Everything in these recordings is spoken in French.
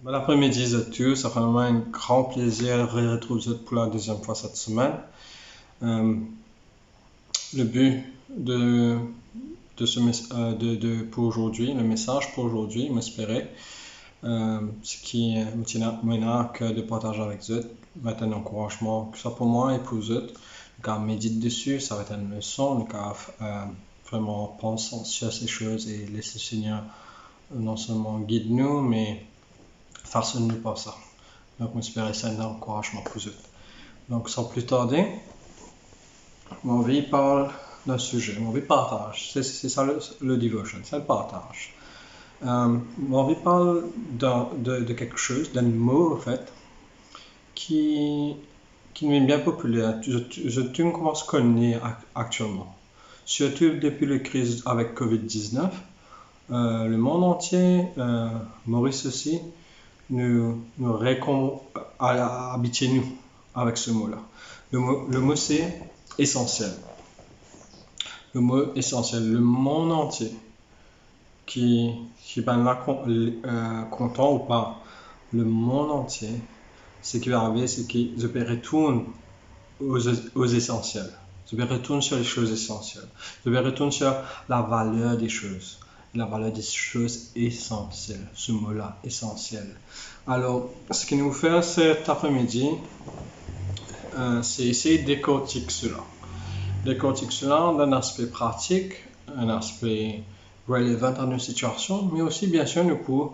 Bon après-midi, tous. Ça fait vraiment un grand plaisir de vous retrouver pour la deuxième fois cette semaine. Euh, le but pour aujourd'hui, le message pour aujourd'hui, m'espérer, ce qui me tient à cœur de partager avec vous, va être un encouragement, que ce soit pour moi et pour vous. Quand on médite dessus, ça va être une leçon, quand vraiment penser sur ces choses et laisser le Seigneur non seulement guide nous, mais façonne-nous par ça. Donc, j'espère que c'est un encouragement pour vous. Donc, sans plus tarder, mon vie parle d'un sujet, mon vie partage. C'est ça le devotion, c'est le partage. Mon vie parle de quelque chose, d'un mot en fait, qui est bien populaire. Je commence à connaître actuellement. Surtout depuis la crise avec COVID-19, le monde entier, Maurice aussi, nous habituer nous avec ce mot-là. Le mot c'est essentiel. Le mot essentiel. Le monde entier qui est là content ou pas, le monde entier, ce qui va arriver, c'est qu'ils retournent aux essentiels. Je retourne sur les choses essentielles. Je retourne sur la valeur des choses. La valeur des choses essentielles. Ce mot-là, essentiel. Alors, ce que nous faisons cet après-midi, c'est essayer de décortiquer cela. Décortiquer cela d'un aspect pratique, un aspect relevant à nos situations, mais aussi, bien sûr, nous pouvons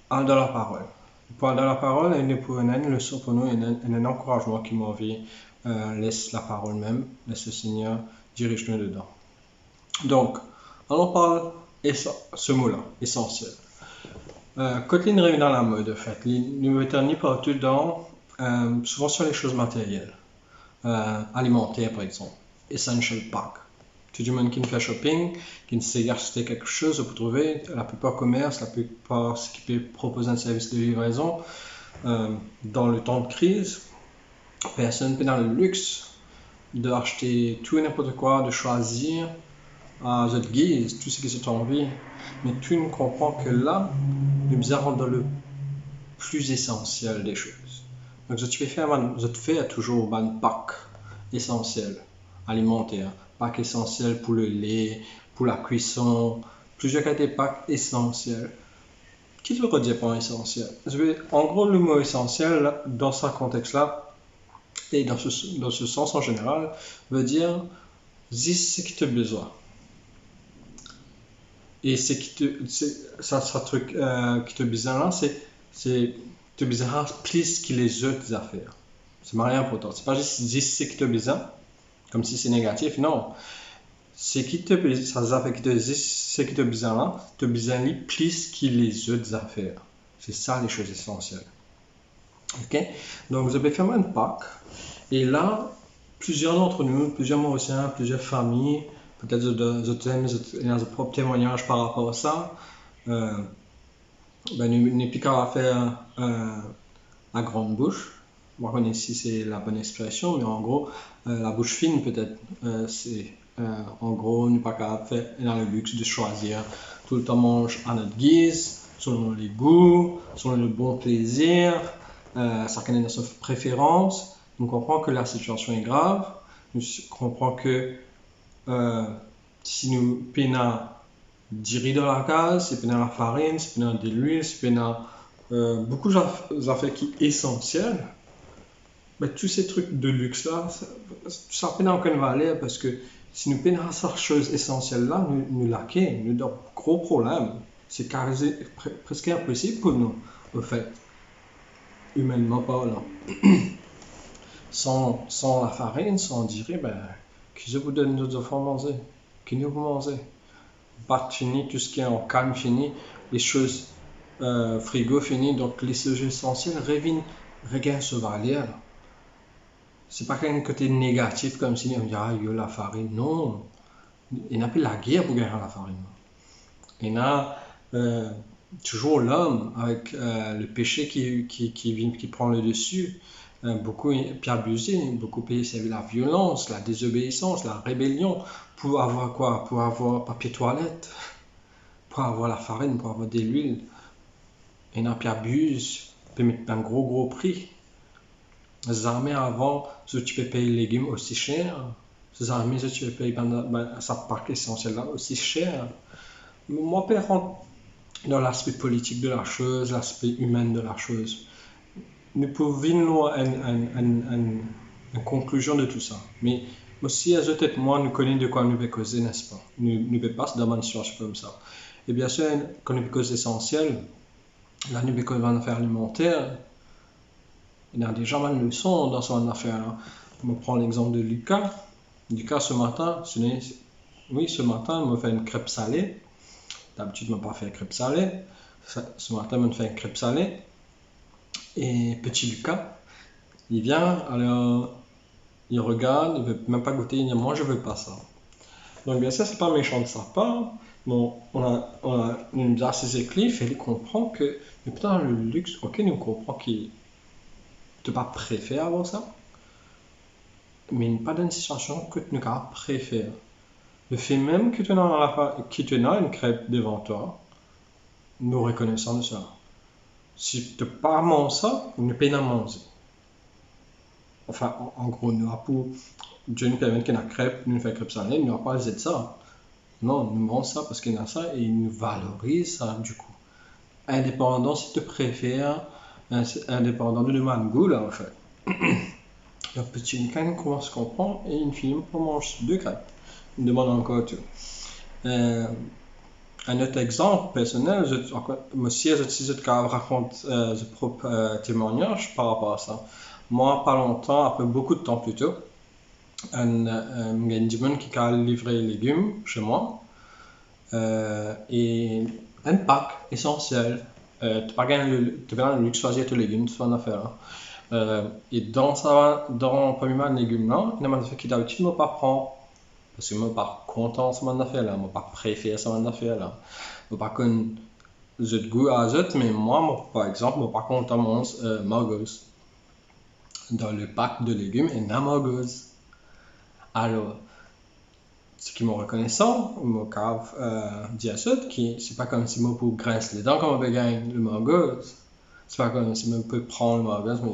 aller dans la parole. Pour aller dans la parole, et nous pouvons une leçon pour nous, un encouragement qui m'envie. Laisse la parole même, laisse le Seigneur dirige-nous dedans. Donc, on parle ce mot-là, essentiel. Quand il revient dans la mode, en fait, il nous éternise partout souvent sur les choses matérielles, alimentaires par exemple, essential pack. Tout le monde qui fait shopping, qui ne sait acheter quelque chose, vous trouver la plupart commerces, la plupart ce qui peut proposer un service de livraison dans le temps de crise. Personne n'est dans le luxe d'acheter tout et n'importe quoi, de choisir à cette guise tout ce qui est envie. Mais tu ne comprends que là, nous allons dans le plus essentiel des choses. Donc, je te fais toujours un pack essentiel alimentaire, pack essentiel pour le lait, pour la cuisson, plusieurs cas de packs essentiels. Qui te le redit par essentiel? En gros, le mot essentiel, dans ce contexte-là, et dans ce sens en général, veut dire ce qui te besoin. Et ce qui te besoin là, c'est te besoin plus que les autres affaires. C'est rien important. C'est pas juste dire ce qui te besoin, comme si c'est négatif. Non. Ce qui te besoin, ça fait que ce qui te besoin là, te besoin plus que les autres affaires. C'est ça les choses essentielles. Ok? Donc vous avez fait un pack. Et là, plusieurs d'entre nous, plusieurs Mauriciens, plusieurs familles, peut-être il y a un propre témoignage par rapport à ça. Nous n'est plus qu'à faire la grande bouche. Moi, je sais si c'est la bonne expression, mais en gros, la bouche fine peut-être. En gros, nous n'est pas qu'à faire dans le luxe de choisir tout le temps manger à notre guise, selon les goûts, selon le bon plaisir, chacun a sa préférence. On comprend que la situation est grave. On comprend que si nous peinons du riz dans la case, si nous peinons la farine, si nous peinons de l'huile, si nous peinons beaucoup d'affaires qui sont essentielles, tous ces trucs de luxe là, ça peine aucune valeur parce que si nous peinons ces choses essentielles là, nous laquons, nous avons gros problèmes. C'est presque impossible pour nous, au fait, humainement parlant. Sans la farine, sans dire, qui je vous donne d'autres enfants manger? Qui nous vous mangez? Pâte finie, tout ce qui est en canne fini, les choses frigo fini, donc les sujets essentiels regagnent ce valeur. C'est pas qu'un côté négatif comme si on dit il y a la farine. Non, il n'y a plus la guerre pour gagner la farine. Il y a toujours l'homme avec le péché qui prend le dessus. Beaucoup puis abusé, beaucoup servi la violence, la désobéissance, la rébellion pour avoir quoi? Pour avoir papier toilette, pour avoir la farine, pour avoir de l'huile. Et n'a pas abuse, peut mettre un gros prix. Les armées avant, tu peux payer les légumes aussi cher. Les armées, tu peux payer ça part essentiel là aussi cher. Moi, je rentre dans l'aspect politique de la chose, l'aspect humain de la chose. Nous pouvons une conclusion de tout ça. Mais aussi, à peut-être moi, nous connaissons de quoi nous pouvons causer, n'est-ce pas? Nous ne pouvons pas dans une situation comme ça. Et bien sûr, quand nous cause essentielle, là, nous pouvons une affaire alimentaire. Il y a déjà mal de leçons dans son affaire. Là. On prend l'exemple de Lucas. Lucas, ce matin, ce matin, il m'a fait une crêpe salée. D'habitude, il ne m'a pas fait une crêpe salée. Ce matin, il m'a fait une crêpe salée. Et petit Lucas, il vient, alors il regarde, il ne veut même pas goûter, il dit moi je veux pas ça. Donc bien sûr, c'est pas méchant de sa part. Bon, on a une assez éclipse et il comprend que, mais putain, le luxe, ok, nous comprend qu'il ne pas préfère avoir ça, mais pas dans une situation que tu ne préfères. Le fait même que tu as une crêpe devant toi, nous reconnaissons de ça. Si tu n'as pas mangé ça, nous ne pouvons pas manger. Enfin, en gros, nous pour Dieu nous permet qu'il y ait une crêpe, nous fait crêpe salée, nous n'avons pas de ça. Non, nous mangeons ça parce qu'il y a ça et il nous valorise ça du coup. Indépendant si tu préfères, indépendant de mango là en fait. Un petit can commence à comprendre et une fille pour manger 2 crêpes. Il demande encore tout. Un autre exemple personnel, si je raconte ce propre témoignage par rapport à ça. Moi, pas longtemps, après beaucoup de temps plus tôt, un gentleman qui a livré les légumes chez moi et un pack essentiel. Tu n'as pas le luxe de choisir tes légumes, c'est une affaire. Et dans le premier mal de légumes là, il y a un qui d'habitude ne pas prendre parce que je ne suis pas content de ce affaire là, je ne suis pas préféré ce affaire là. Je ne suis pas comme je goût à autres, mais moi, par exemple, je ne suis pas content de manger margos. Dans le pack de légumes, il y a margos. Alors, ce qui me reconnaissant, mon cave dit à ceux qui c'est pas comme si moi pour grincer les dents comme on peut gagner le margos. C'est pas comme si moi peut prendre le margos, mais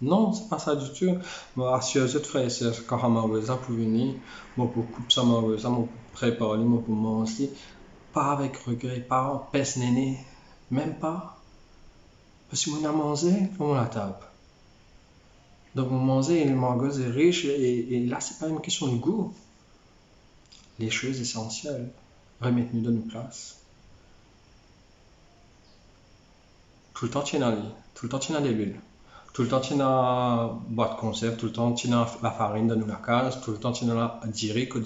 non, c'est pas ça du tout. Moi, si les autres frères et sœurs, quand on margos pour venir, moi pour couper ça margos, moi pour préparer, moi pour manger, pas avec regret, pas en peste néné, même pas. Parce que moi, on a mangé, on la tape. Donc, on manger, le margos est riche, et là, c'est pas une question de goût. Les choses essentielles, remettez-nous dans une place. Tout le temps, tu es dans l'huile, tout le temps, tu es dans de l'huile. Tout le temps, tu es dans la boîte de conserve, tout le temps, tu es dans la farine dans la case, tout le temps, tu es dans la diarrhée, tout le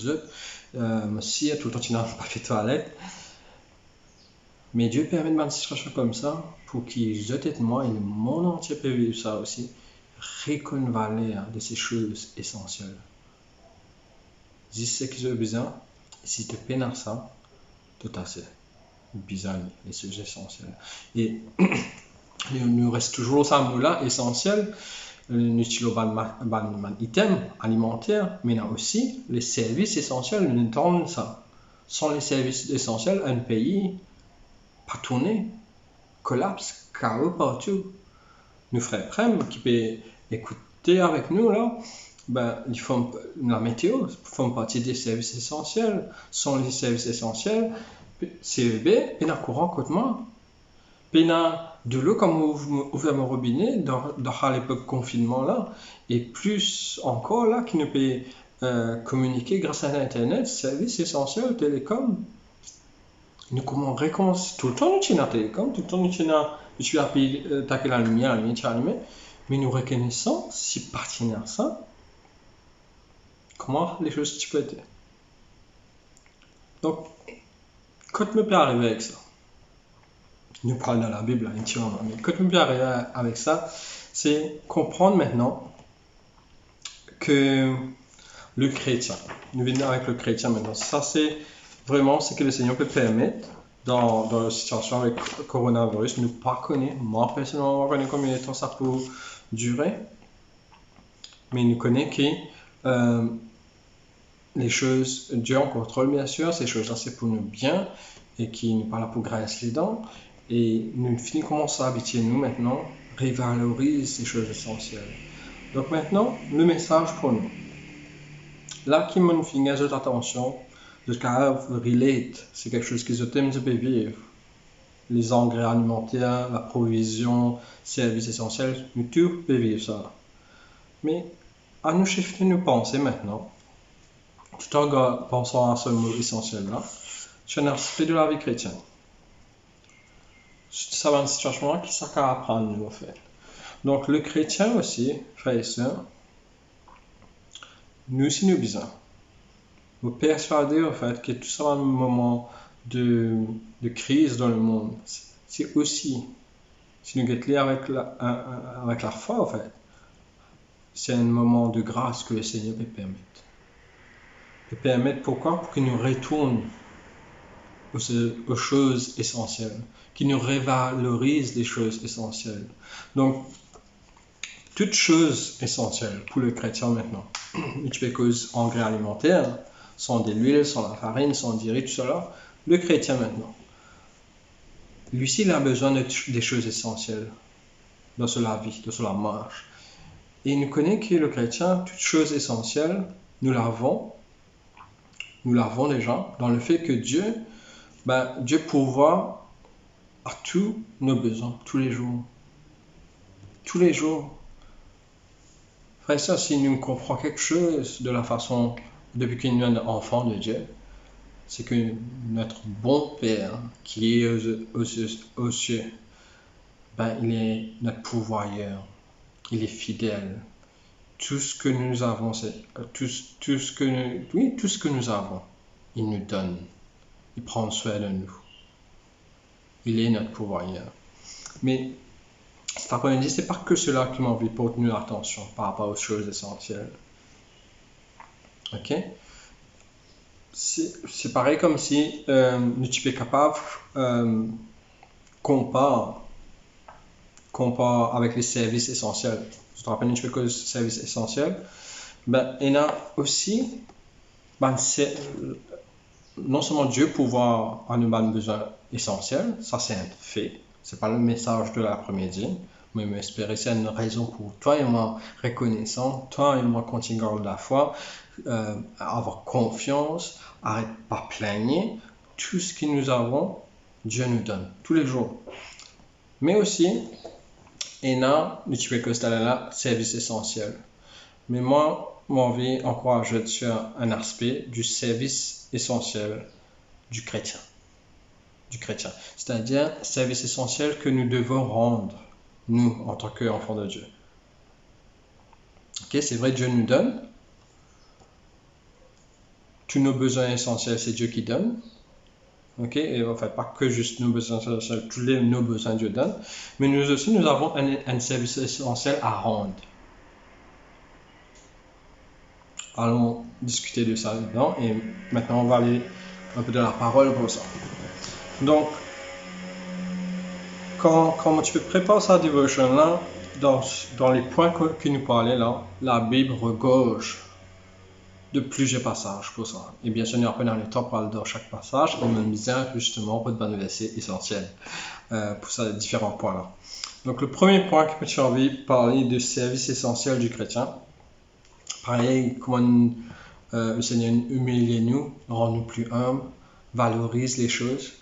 temps, tu es dans le papier toilette. Mais Dieu permet de mettre une situation comme ça pour qu'il jette de moi et le monde entier peut vivre ça aussi. Réconvaler de ces choses essentielles. Dis ce que j'ai besoin, si tu peines à ça, tout à fait. Bizarre, les sujets essentiels. Et il nous reste toujours ça mot-là, essentiel. Nous utilisons un item alimentaire, mais il y a aussi les services essentiels. Nous entendons ça. Sans les services essentiels, un pays pas tourné, collapse, chaos partout. Nous frères Prem qui peut écouter avec nous là, ils font la météo, font partie des services essentiels. Sans les services essentiels, CEB, il y a courant contre moi. Il y a de l'eau comme ouvert mon robinet dans l'époque confinement là, et plus encore là qui ne peut communiquer grâce à l'internet, services essentiels, télécom. Nous comment récompenser tout le temps nous tenons la télécom, tout le temps nous tenons, je suis appelé taquer la lumière tu as allumé, mais nous reconnaissons si partenaire ça, comment les choses tu peux être. Donc, quand me peut arriver avec ça, nous parlons dans la Bible, mais quand me peut arriver avec ça, c'est comprendre maintenant que le chrétien, nous venons avec le chrétien maintenant, ça c'est vraiment ce que le Seigneur peut permettre dans la situation avec le coronavirus. Nous pas connaît, moi personnellement, je ne connais combien de temps ça peut durer, mais nous connaissons que les choses, Dieu en contrôle bien sûr, ces choses-là c'est pour nous bien et qui nous parle pour grincer les dents. Et nous commençons à habituer, nous maintenant, révalorise ces choses essentielles. Donc maintenant, le message pour nous. Là, qui m'en fait notre attention, de relate, c'est quelque chose qu'ils ont de vivre. Les engrais alimentaires, la provision, services essentiels, nous tous peut vivre ça. Mais à nous shifter nos pensées maintenant, tout en pensant à ce mot essentiel-là, sur un aspect de la vie chrétienne. Ça va une situation qui s'est à apprendre, nous, en fait. Donc, le chrétien aussi, frères et sœurs, nous aussi nous besoin. Vous persuadez, en fait, que tout ça va un moment de crise dans le monde. C'est aussi, si nous sommes liés avec la foi, en fait, c'est un moment de grâce que le Seigneur peut permettre. Il peut permettre pourquoi? Pour qu'il nous retourne aux choses essentielles, qu'il nous révalorise les choses essentielles. Donc, toutes choses essentielles pour le chrétien maintenant, cause engrais alimentaires, sans de l'huile, sans la farine, sans du riz, tout cela, le chrétien maintenant, lui-ci, il a besoin des choses essentielles dans la vie, dans la marche. Et il nous connaît que le chrétien, toutes choses essentielles, nous l'avons déjà dans le fait que Dieu pourvoit à tous nos besoins, tous les jours. Tous les jours. Frère, ça, si nous comprenons quelque chose de la façon, depuis qu'il nous est enfant de Dieu, c'est que notre bon Père, qui est aux cieux, il est notre pourvoyeur. Il est fidèle. Tout ce que nous avons, tout ce que nous avons, il nous donne. Il prend soin de nous. Il est notre pourvoyeur. Mais cet après-midi, c'est pas que cela qui m'a envie de porter l'attention par rapport aux choses essentielles. Ok? C'est pareil comme si nous étions capables compare avec les services essentiels. Je te rappelle une chose que les services essentiels, il y a aussi non seulement Dieu pouvoir en nous besoin essentiel, ça c'est un fait, c'est pas le message de l'après-midi, mais j'espère que c'est une raison pour toi et moi reconnaissant, toi et moi continuer la foi, avoir confiance, arrête pas plaigner, tout ce que nous avons, Dieu nous donne tous les jours. Mais aussi, il y a le service essentiel. Mais moi, mon envie encourager sur un aspect du service essentiel du chrétien. C'est-à-dire, service essentiel que nous devons rendre, nous, en tant qu'enfants de Dieu. Ok, c'est vrai, Dieu nous donne. Tous nos besoins essentiels, c'est Dieu qui donne. Ok, et en fait, pas que juste nos besoins essentiels, tous nos besoins Dieu donne. Mais nous aussi, nous avons un service essentiel à rendre. Allons discuter de ça maintenant et maintenant on va aller un peu de la parole pour ça. Donc, quand tu prépares sa devotion là, dans les points que nous parlait là, la Bible regorge de plusieurs passages pour ça. Et bien sûr, nous apprenons le temps pour dans chaque passage et même bien justement pour des versets essentiels pour ça, différents points là. Donc, le premier point que tu as envie de parler de service essentiel du chrétien. Pareil, comment le Seigneur humilie nous, rend-nous plus humbles, valorise les choses.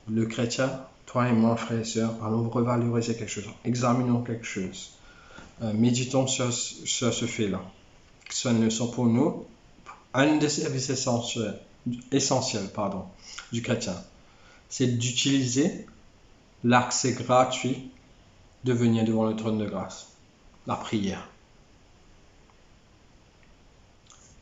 Le chrétien, toi et moi, frères et sœurs, allons revaloriser quelque chose, examinons quelque chose. Méditons sur ce fait-là. Que ce soit une leçon pour nous. Un des services essentiels du chrétien, c'est d'utiliser l'accès gratuit de venir devant le trône de grâce, la prière.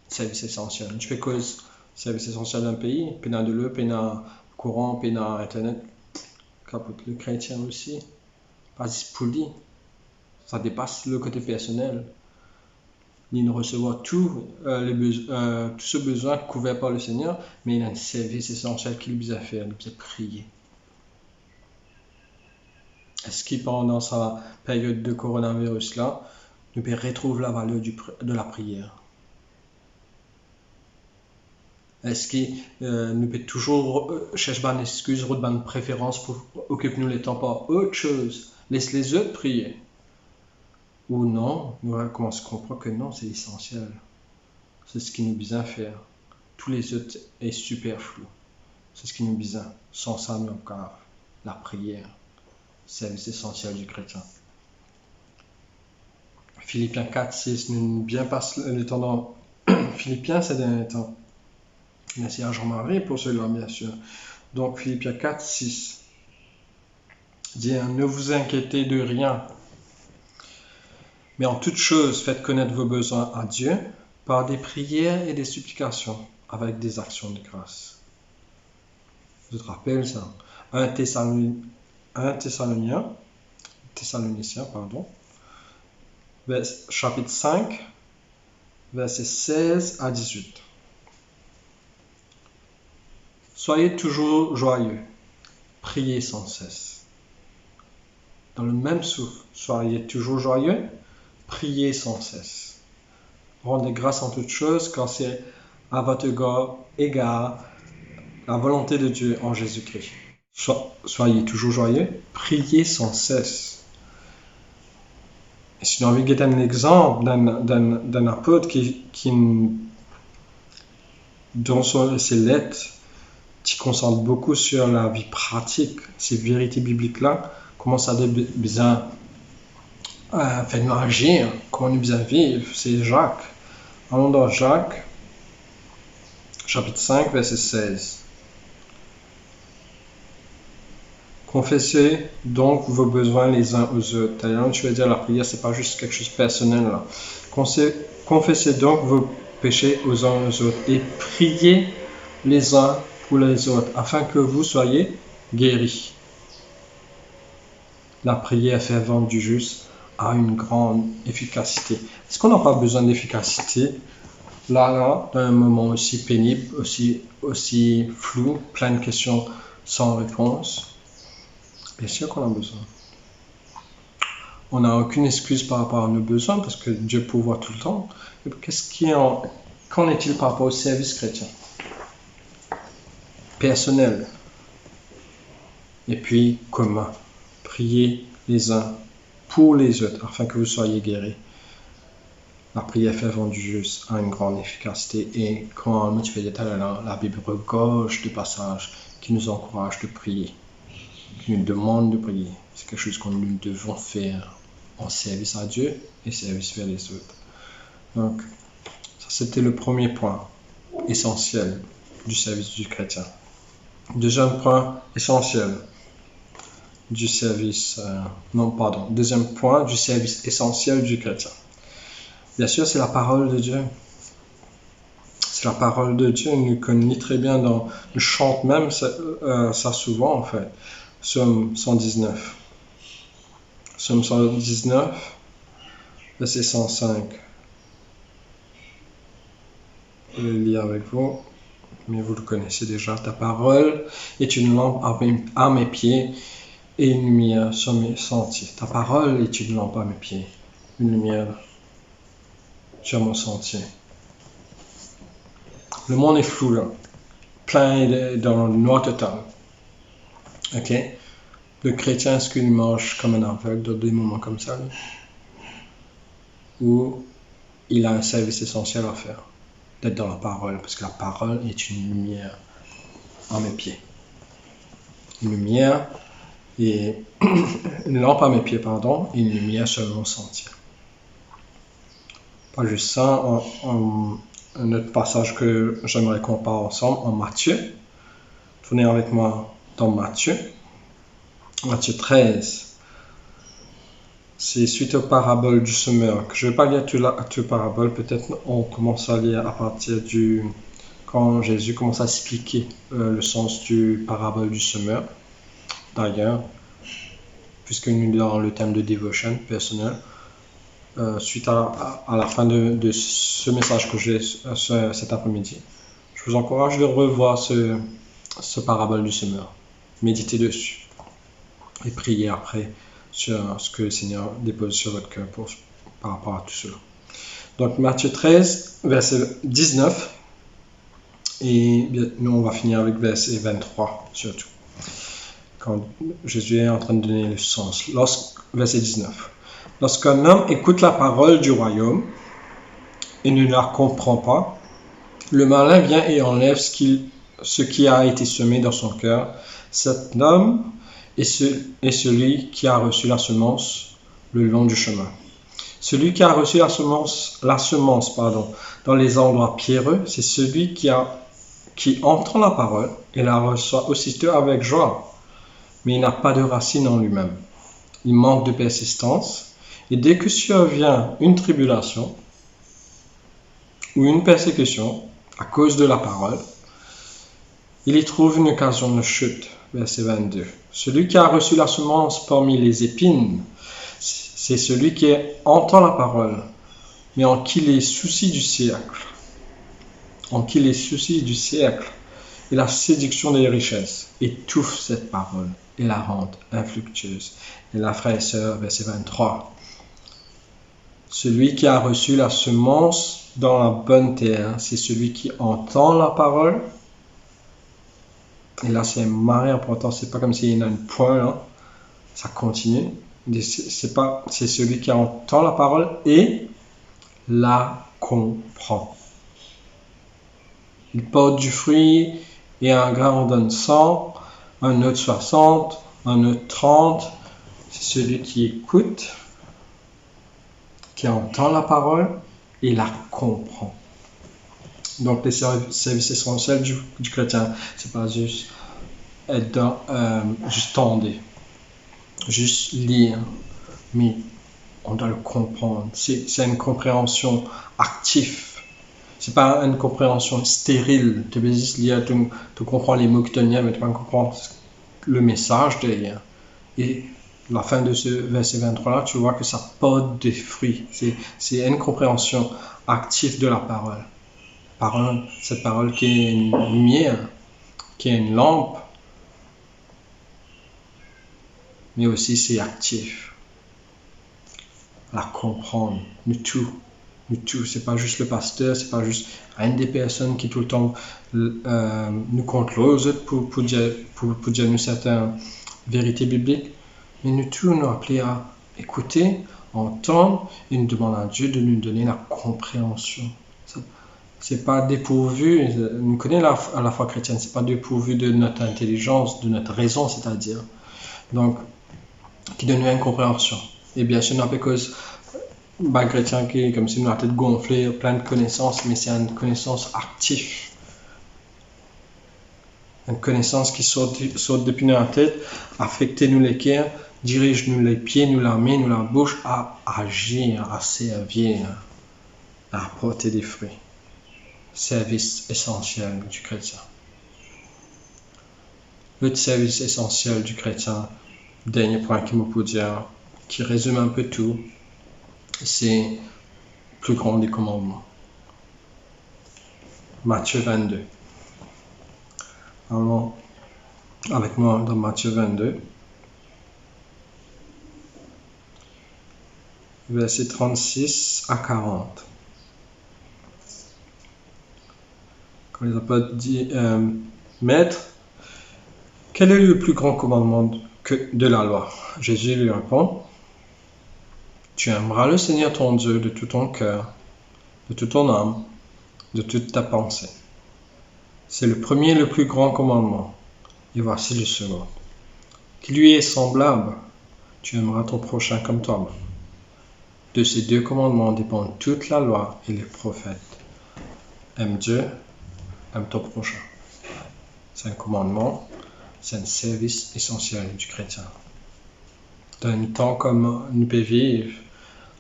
Service essentiel. Tu fais cause service essentiel d'un pays, puis dans de l'eau, puis dans courant, puis dans internet. Capote le chrétien aussi. Pas pour lui. Ça dépasse le côté personnel. Il recevoir tout ce besoin couvert par le Seigneur, mais il a un service essentiel qu'il lui a fait, il lui a prié. Est-ce qu'il pendant sa période de coronavirus là, nous retrouve la valeur de la prière? Est-ce qu'il nous peut toujours chercher une excuse, une préférence pour occuper nous les temps par autre chose? Laisse les autres prier. Ou non, nous commençons à comprendre que non, c'est essentiel. C'est ce qui nous besoin faire. Tous les autres est superflu. C'est ce qui nous besoin. Sans ça, nous avons la prière. C'est essentiel du chrétien. Philippiens 4, 6, nous bien passe le temps dans Philippiens ces derniers temps. Merci à Jean-Marie pour cela, bien sûr. Donc, Philippiens 4, 6 dit, ne vous inquiétez de rien, mais en toute chose, faites connaître vos besoins à Dieu par des prières et des supplications avec des actions de grâce. Je te rappelle ça. 1 Thessaloniciens, chapitre 5, versets 16 à 18. Soyez toujours joyeux, priez sans cesse. Dans le même souffle, soyez toujours joyeux, priez sans cesse. Rendez grâce en toutes choses, car c'est à votre égard la volonté de Dieu en Jésus-Christ. Soyez toujours joyeux, priez sans cesse. Et si j'ai envie de donner un exemple d'un apôtre dont ses lettres qui concentrent beaucoup sur la vie pratique, ces vérités bibliques-là, comment ça devient bien faire nous agir, comment nous bien vivre, c'est Jacques. Allons dans Jacques, chapitre 5, verset 16. Confessez donc vos besoins les uns aux autres. D'ailleurs, tu vas dire la prière, c'est pas juste quelque chose de personnel là. Confessez donc vos péchés aux uns aux autres et priez les uns pour les autres afin que vous soyez guéris. La prière fervente du juste a une grande efficacité. Est-ce qu'on n'a pas besoin d'efficacité là, dans un moment aussi pénible, aussi flou, plein de questions sans réponse? Bien sûr qu'on a besoin. On n'a aucune excuse par rapport à nos besoins parce que Dieu pourvoit tout le temps. Qu'en est-il par rapport au service chrétien? Personnel. Et puis commun. Priez les uns pour les autres afin que vous soyez guéris. La prière fervente du juste a une grande efficacité et quand tu fais des talents, la Bible regorge de passages qui nous encouragent de prier. Qui nous demande de prier. C'est quelque chose que nous devons faire en service à Dieu et service vers les autres. Donc, ça c'était le premier point essentiel du service du chrétien. Deuxième point essentiel du service, deuxième point du service essentiel du chrétien. Bien sûr, c'est la parole de Dieu. C'est la parole de Dieu. Nous connaissons très bien, nous chantons même ça souvent en fait. Psaume 119. Psaume 119, verset 105. Je vais le lire avec vous, mais vous le connaissez déjà. Ta parole est une lampe à mes pieds et une lumière sur mes sentiers. Ta parole est une lampe à mes pieds, une lumière sur mon sentier. Le monde est flou là, plein dans le noir total. Ok, le chrétien, est-ce qu'il marche comme un aveugle dans des moments comme ça, ou il a un service essentiel à faire, d'être dans la parole, parce que la parole est une lumière à mes pieds. Une lumière et une lampe à mes pieds, et une lumière sur mon sentier. Pas juste ça, un autre passage que j'aimerais qu'on parle ensemble, en Matthieu. Tournez avec moi dans Matthieu 13. C'est suite aux paraboles du semeur. Je ne vais pas lire toutes les paraboles, peut-être on commence à lire à partir quand Jésus commence à expliquer le sens du parabole du semeur. D'ailleurs, puisque nous sommes dans le thème de devotion personnel, suite à la fin de ce message que j'ai cet après-midi, je vous encourage de revoir ce parabole du semeur. Méditez dessus et priez après sur ce que le Seigneur dépose sur votre cœur par rapport à tout cela. Donc Matthieu 13, verset 19 Et bien, nous, on va finir avec verset 23, surtout. Quand Jésus est en train de donner le sens. Verset 19. Lorsqu'un homme écoute la parole du royaume et ne la comprend pas, le malin vient et enlève ce qui a été semé dans son cœur. Cet homme est celui qui a reçu la semence le long du chemin. Celui qui a reçu la semence dans les endroits pierreux, c'est celui qui entend la parole et la reçoit aussitôt avec joie, mais il n'a pas de racine en lui-même. Il manque de persistance, et dès que survient une tribulation ou une persécution à cause de la parole, il y trouve une occasion de chute. Verset 22. Celui qui a reçu la semence parmi les épines, c'est celui qui entend la parole, mais en qui les soucis du siècle, et la séduction des richesses étouffent cette parole et la rendent infructueuse. Et là, frères et sœurs, verset 23. Celui qui a reçu la semence dans la bonne terre, c'est celui qui entend la parole. Et là, c'est marré important, c'est pas comme s'il y a un point là, ça continue. C'est celui qui entend la parole et la comprend. Il porte du fruit et un grain en donne 100, un autre 60, un autre 30. C'est celui qui écoute, qui entend la parole et la comprend. Donc, les services essentiels du chrétien, c'est pas juste être juste tendre, juste lire, mais on doit le comprendre. C'est une compréhension active. C'est pas une compréhension stérile. Tu peux juste lire, tu comprends les mots que tu as, mais tu ne comprends pas le message derrière. Et la fin de ce verset 23 là, tu vois que ça porte des fruits. C'est une compréhension active de la parole. Cette parole qui est une lumière, qui est une lampe, mais aussi c'est actif. La comprendre, nous tout, c'est pas juste le pasteur, c'est pas juste une des personnes qui tout le temps nous contrôle pour dire nous certaines vérités bibliques, mais nous tous nous appelés à écouter, entendre et nous demander à Dieu de nous donner la compréhension. C'est pas dépourvu, nous connaissons à la foi chrétienne, c'est pas dépourvu de notre intelligence, de notre raison, c'est-à-dire. Donc, qui donne une compréhension. Et bien sûr, non pas cause chrétien qui est comme si nous a tête gonflée, plein de connaissances, mais c'est une connaissance active. Une connaissance qui saute depuis notre tête, affecte nous les cœurs, dirige nous les pieds, nous la main, nous la bouche à agir, à servir, à apporter des fruits. Service essentiel du chrétien. Le service essentiel du chrétien, dernier point qu'il me peut dire, qui résume un peu tout, c'est le plus grand des commandements. Matthieu 22. Allons avec moi dans Matthieu 22, versets 36 à 40. Quand les apôtres disent, Maître, quel est le plus grand commandement de la loi? Jésus lui répond, tu aimeras le Seigneur ton Dieu de tout ton cœur, de toute ton âme, de toute ta pensée. C'est le premier et le plus grand commandement. Et voici le second, qui lui est semblable. Tu aimeras ton prochain comme toi-même. De ces deux commandements dépendent toute la loi et les prophètes. Aime Dieu, aime ton prochain. C'est un commandement, c'est un service essentiel du chrétien. Dans un temps comme nous pouvons vivre,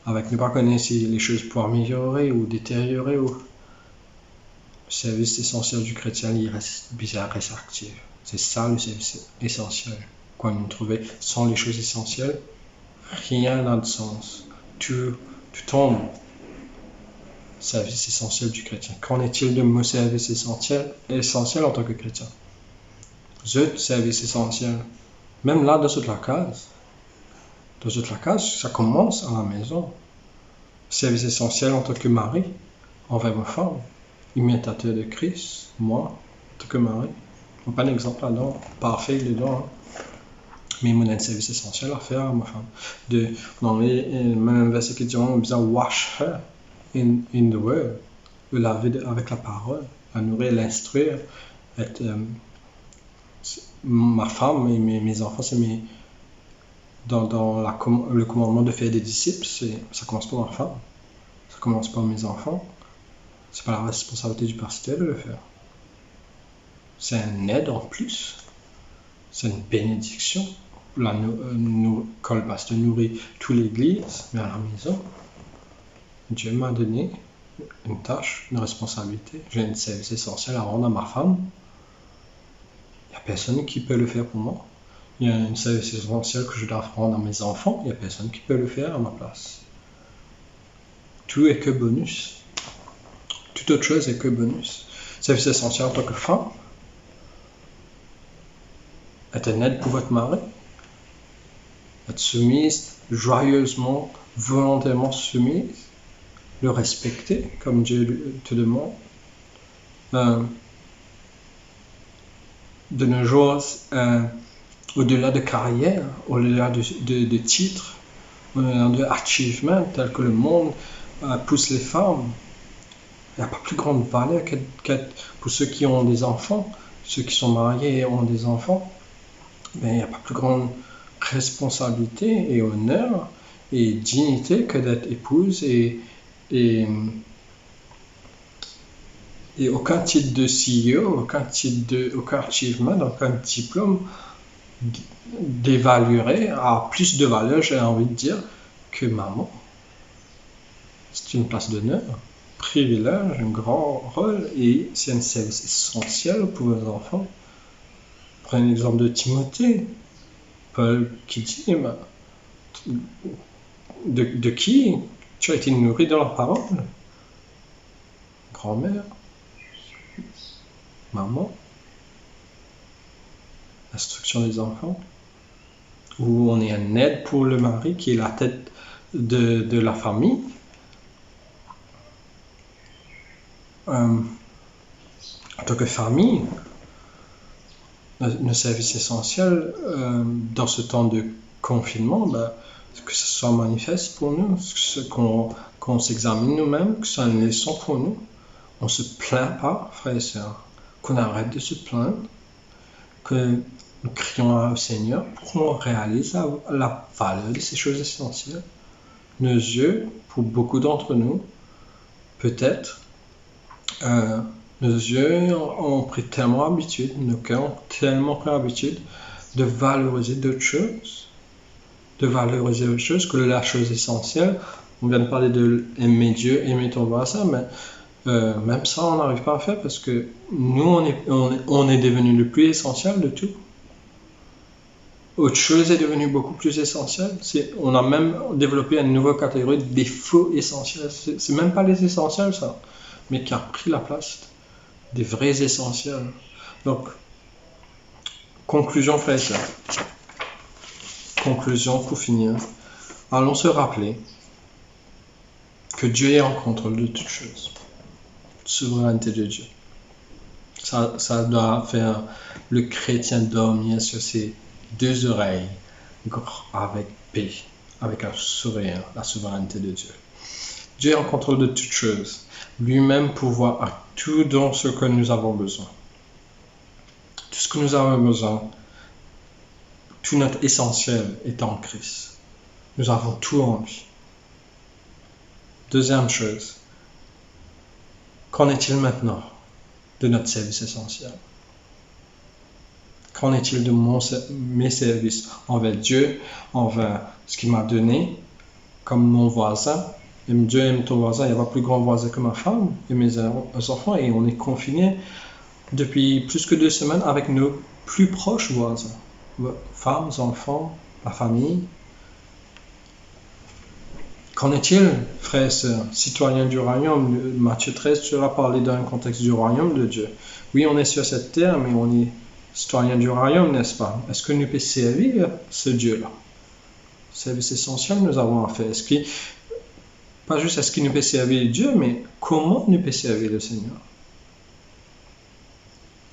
avec ne pas connaître si les choses pourraient améliorer ou détériorer, le service essentiel du chrétien, il reste actif. C'est ça le service essentiel. Quand nous trouvons sans les choses essentielles, rien n'a de sens. Tout tombe. Service essentiel du chrétien. Qu'en est-il de mon service essentiel en tant que chrétien? Service essentiel. Même là, dans toute la case. Ça commence à la maison. Service essentiel en tant que mari, envers ma femme. imitateur de Christ, moi, en tant que mari. Pas un exemple là-dedans, parfait dedans, hein. Mais mon un service essentiel à faire à ma femme. Dans le même verset qui dit, on a besoin de wash her in the word, le laver avec la parole, la nourrir, l'instruire, être ma femme et mes enfants, c'est dans le commandement de faire des disciples, ça commence par ma femme, ça commence par mes enfants. C'est pas la responsabilité du pasteur de le faire. C'est un aide en plus. C'est une bénédiction. Quand le pasteur nourrit toute l'église, mais à la maison, Dieu m'a donné une tâche, une responsabilité. J'ai un service essentiel à rendre à ma femme. Il n'y a personne qui peut le faire pour moi. Il y a un service essentiel que je dois rendre à mes enfants. Il n'y a personne qui peut le faire à ma place. Tout est que bonus. Toute autre chose est que bonus. Service essentiel en tant que femme. Être une aide pour votre mari. Être soumise, joyeusement, volontairement soumise. Le respecter comme Dieu te demande. De nos jours, au-delà de carrière, au-delà de titres, au-delà de achievement, tel que le monde pousse les femmes, il n'y a pas plus grande valeur que pour ceux qui ont des enfants, ceux qui sont mariés et ont des enfants. Mais il n'y a pas plus grande responsabilité et honneur et dignité que d'être épouse et aucun titre de CEO, aucun achievement, aucun diplôme d'évaluer à plus de valeur, j'ai envie de dire, que maman. C'est une place d'honneur, privilège, un grand rôle et c'est un service essentiel pour vos enfants. Prenez l'exemple de Timothée. Paul qui dit, de qui tu as été nourri dans la parole? Grand-mère, maman, instruction des enfants, où on est un aide pour le mari qui est la tête de la famille. En tant que famille, le service essentiel dans ce temps de confinement, que ce soit manifeste pour nous, qu'on s'examine nous-mêmes, que ce soit une leçon pour nous. On ne se plaint pas, frères et sœurs, qu'on arrête de se plaindre, que nous crions au Seigneur pour qu'on réalise la valeur de ces choses essentielles. Nos yeux, pour beaucoup d'entre nous, peut-être, nos yeux ont pris tellement habitude, nos cœurs ont tellement pris habitude de valoriser d'autres choses, que la chose essentielle. On vient de parler de aimer Dieu, aimer ton voisin, mais même ça, on n'arrive pas à faire parce que nous, on est devenu le plus essentiel de tout. Autre chose est devenu beaucoup plus essentiel. On a même développé une nouvelle catégorie des faux essentiels. C'est même pas les essentiels, ça, mais qui a pris la place des vrais essentiels. Donc, conclusion, frère et sœur. Conclusion pour finir. Allons se rappeler que Dieu est en contrôle de toutes choses. Souveraineté de Dieu. Ça doit faire le chrétien dormir sur ses deux oreilles avec paix, avec un sourire, la souveraineté de Dieu. Dieu est en contrôle de toutes choses. Lui-même pourvoit à tout dans ce que nous avons besoin. Tout ce que nous avons besoin, tout notre essentiel est en Christ. Nous avons tout en lui. Deuxième chose, qu'en est-il maintenant de notre service essentiel? Qu'en est-il de mes services envers Dieu, envers ce qu'il m'a donné, comme mon voisin? Dieu aime ton voisin, il n'y a pas plus grand voisin que ma femme et mes enfants, et on est confinés depuis plus que 2 semaines avec nos plus proches voisins. Femmes, enfants, la famille. Qu'en est-il, frères et sœurs, citoyens du royaume? Matthieu 13, tu as parlé d'un contexte du royaume de Dieu. Oui, on est sur cette terre, mais on est citoyens du royaume, n'est-ce pas? Est-ce que nous pouvons servir ce Dieu-là? Service essentiel, nous avons à faire. Pas juste est-ce qu'il nous peut servir Dieu, mais comment nous peut servir le Seigneur?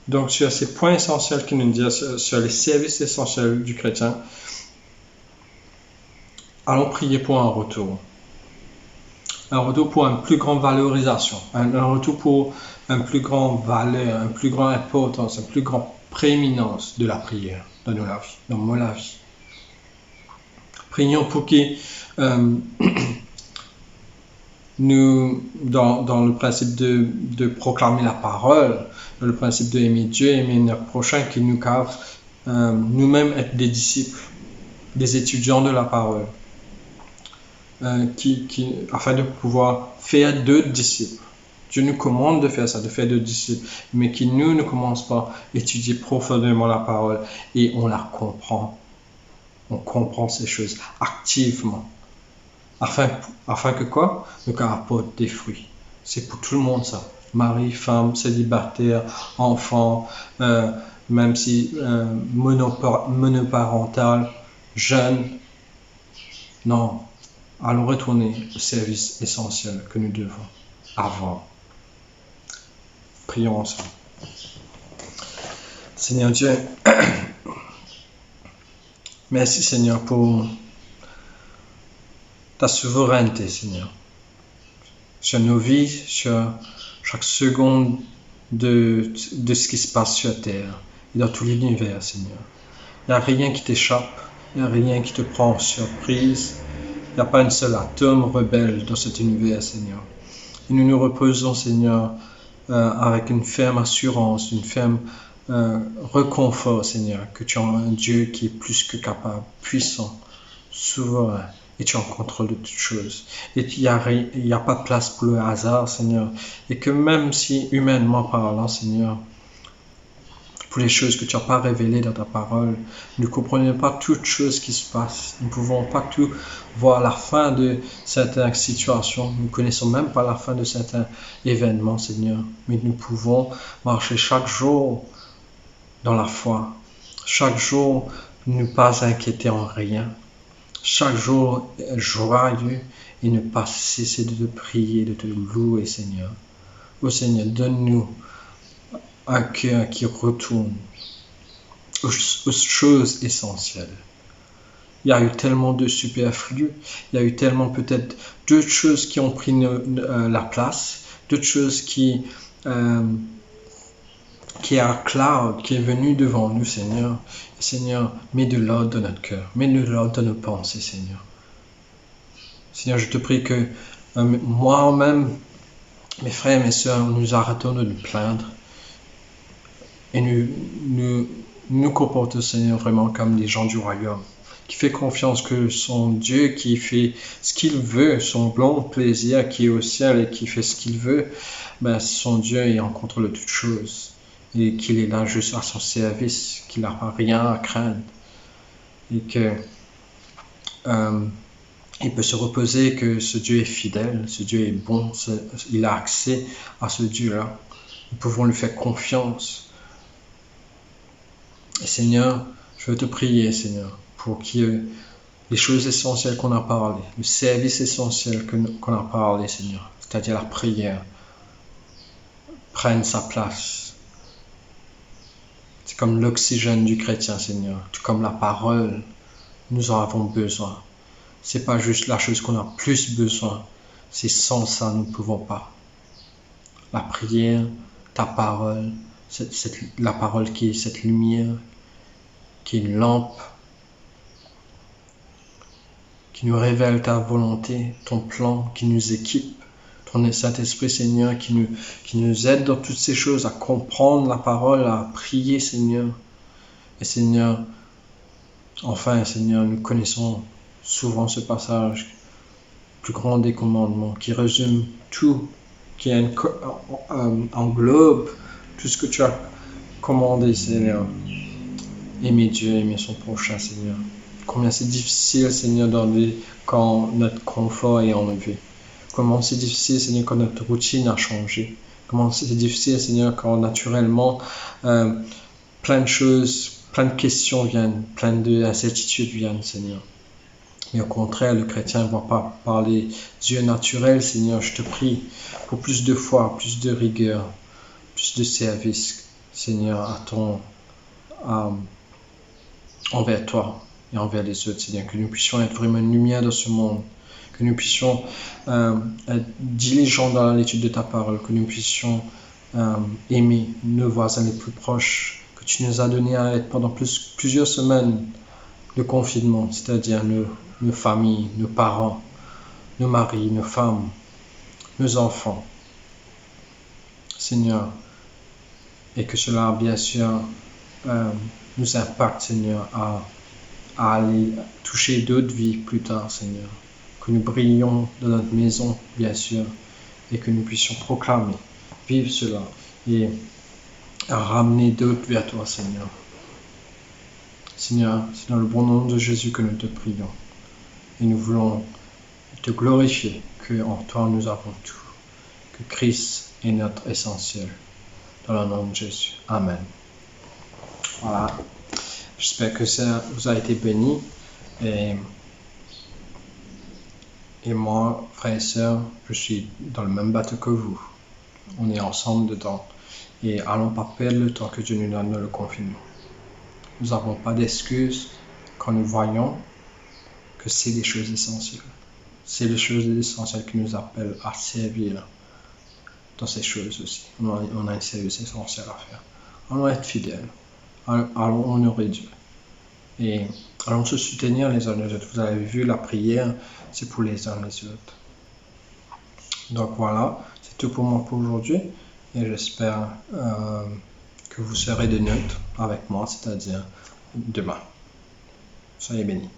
Donc, sur ces points essentiels qu'il nous dit, sur les services essentiels du chrétien, allons prier pour un retour. Un retour pour une plus grande valorisation, un retour pour une plus grande valeur, une plus grande importance, une plus grande prééminence de la prière dans la vie, dans la vie. Prions pour que nous, dans le principe de proclamer la parole, dans le principe d'aimer Dieu, aimer notre prochain, qu'il nous cave nous-mêmes être des disciples, des étudiants de la parole, afin de pouvoir faire d'autres disciples. Dieu nous commande de faire ça, de faire d'autres disciples, mais qui nous ne commence par étudier profondément la parole et on la comprend. On comprend ces choses activement. Afin que quoi? Nous apporte des fruits. C'est pour tout le monde ça. Mari, femme, célibataire, enfant, même si monoparental, jeune. Non, allons retourner au service essentiel que nous devons avoir. Prions ensemble. Seigneur Dieu, merci Seigneur pour ta souveraineté, Seigneur, sur nos vies, sur chaque seconde de ce qui se passe sur Terre et dans tout l'univers, Seigneur. Il n'y a rien qui t'échappe, il n'y a rien qui te prend en surprise, il n'y a pas un seul atome rebelle dans cet univers, Seigneur. Et nous nous reposons, Seigneur, avec une ferme assurance, une ferme réconfort, Seigneur, que tu es un Dieu qui est plus que capable, puissant, souverain, et tu es en contrôle de toutes choses. Et il n'y a pas de place pour le hasard, Seigneur. Et que même si, humainement parlant, Seigneur, pour les choses que tu n'as pas révélées dans ta parole, nous ne comprenons pas toutes choses qui se passent. Nous ne pouvons pas tout voir la fin de certaines situations. Nous ne connaissons même pas la fin de certains événements, Seigneur. Mais nous pouvons marcher chaque jour dans la foi. Chaque jour, ne pas inquiéter en rien. Chaque jour, joyeux et ne pas cesser de te prier, de te louer, Seigneur. Ô Seigneur, donne-nous un cœur qui retourne aux choses essentielles. Il y a eu tellement de superflu, il y a eu tellement peut-être d'autres choses qui ont pris la place, d'autres choses qui acclament, qui est venu devant nous, Seigneur. Et Seigneur, mets de l'ordre dans notre cœur, mets de l'ordre dans nos pensées, Seigneur. Seigneur, je te prie que moi-même, mes frères et mes sœurs, nous arrêtons de nous plaindre et nous comportons, Seigneur, vraiment comme des gens du royaume, qui fait confiance que son Dieu qui fait ce qu'il veut, son bon plaisir qui est au ciel et qui fait ce qu'il veut, ben, son Dieu est en contrôle de toutes choses et qu'il est là juste à son service, qu'il n'a rien à craindre et que il peut se reposer que ce Dieu est fidèle, ce Dieu est bon, il a accès à ce Dieu-là. Nous pouvons lui faire confiance. Et Seigneur, je veux te prier, Seigneur, pour que les choses essentielles qu'on a parlé, le service essentiel qu'on a parlé, Seigneur, c'est-à-dire la prière, prenne sa place. C'est comme l'oxygène du chrétien, Seigneur, tout comme la parole, nous en avons besoin. C'est pas juste la chose qu'on a plus besoin, c'est sans ça nous ne pouvons pas. La prière, ta parole, la parole qui est cette lumière, qui est une lampe, qui nous révèle ta volonté, ton plan, qui nous équipe, ton Saint-Esprit, Seigneur, qui nous aide dans toutes ces choses, à comprendre la parole, à prier, Seigneur. Et Seigneur, enfin, Seigneur, nous connaissons souvent ce passage, le plus grand des commandements, qui résume tout, qui englobe tout ce que tu as commandé, Seigneur. Aimer Dieu, aimer son prochain, Seigneur. Combien c'est difficile, Seigneur, dans la vie quand notre confort est enlevé. Comment c'est difficile, Seigneur, quand notre routine a changé. Comment c'est difficile, Seigneur, quand naturellement plein de choses, plein de questions viennent, plein d'incertitudes viennent, Seigneur. Mais au contraire, le chrétien ne va pas parler Dieu naturel, Seigneur. Je te prie pour plus de foi, plus de rigueur, plus de service, Seigneur, envers toi et envers les autres, Seigneur, que nous puissions être vraiment une lumière dans ce monde, que nous puissions être diligents dans l'étude de ta parole, que nous puissions aimer nos voisins les plus proches, que tu nous as donné à être pendant plusieurs semaines de confinement, c'est-à-dire nos familles, nos parents, nos maris, nos femmes, nos enfants. Seigneur, et que cela, bien sûr, nous impacte, Seigneur, à aller toucher d'autres vies plus tard, Seigneur. Que nous brillions dans notre maison, bien sûr, et que nous puissions proclamer, vivre cela, et ramener d'autres vers toi, Seigneur. Seigneur, c'est dans le bon nom de Jésus que nous te prions. Et nous voulons te glorifier, que en toi nous avons tout, que Christ est notre essentiel. Dans le nom de Jésus. Amen. Voilà. J'espère que ça vous a été béni. Et moi, frères et sœurs, je suis dans le même bateau que vous. On est ensemble dedans. Et allons pas perdre le temps que Dieu nous donne dans le confinement. Nous n'avons pas d'excuses quand nous voyons que c'est des choses essentielles. C'est les choses essentielles qui nous appellent à servir dans ces choses aussi. On a un service essentiel à faire. Allons être fidèles. Allons honorer Dieu. Et allons se soutenir les uns les autres. Vous avez vu, la prière, c'est pour les uns les autres. Donc voilà, c'est tout pour moi pour aujourd'hui. Et j'espère que vous serez de nôtres avec moi, c'est-à-dire demain. Soyez bénis.